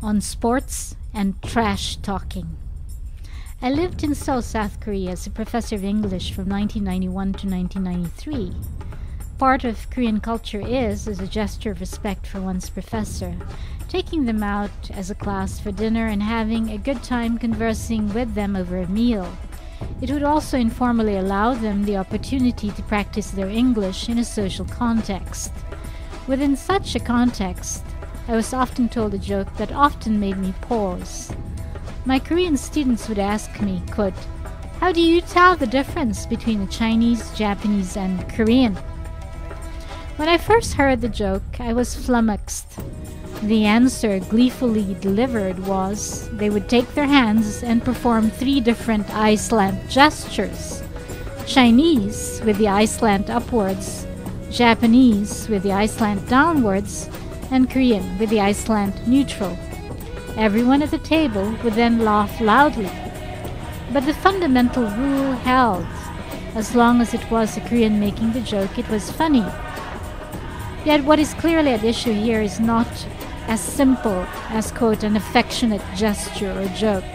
on sports and trash talking. I lived in Seoul, South Korea as a professor of English from 1991 to 1993. Part of Korean culture is, as a gesture of respect for one's professor, taking them out as a class for dinner and having a good time conversing with them over a meal. It would also informally allow them the opportunity to practice their English in a social context. Within such a context, I was often told a joke that often made me pause. My Korean students would ask me, quote, "How do you tell the difference between a Chinese, Japanese, and Korean?" When I first heard the joke, I was flummoxed. The answer gleefully delivered was they would take their hands and perform 3 different eye slant gestures. Chinese with the eye slant upwards, Japanese with the eye slant downwards, and Korean with the eye slant neutral. Everyone at the table would then laugh loudly. But the fundamental rule held. As long as it was a Korean making the joke, it was funny. Yet what is clearly at issue here is not as simple as, quote, an affectionate gesture or joke.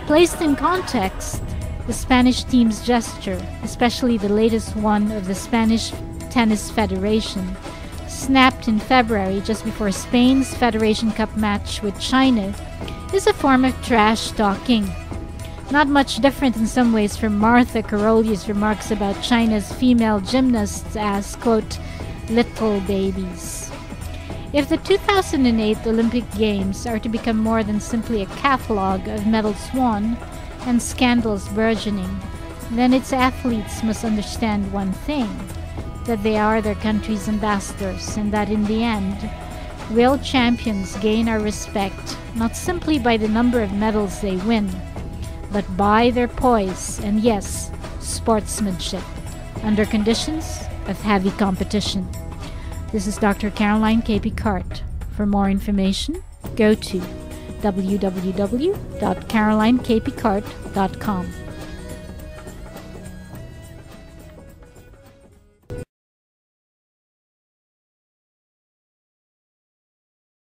Placed in context, the Spanish team's gesture, especially the latest one of the Spanish Tennis Federation, snapped in February just before Spain's Federation Cup match with China, is a form of trash talking. Not much different in some ways from Martha Karolius' remarks about China's female gymnasts as, quote, little babies. If the 2008 Olympic Games are to become more than simply a catalog of medals won and scandals burgeoning, then its athletes must understand one thing, that they are their country's ambassadors, and that in the end, real champions gain our respect not simply by the number of medals they win, but by their poise and, yes, sportsmanship, under conditions of heavy competition. This is Dr. Caroline K. Picard. For more information, go to www.carolinekpicard.com.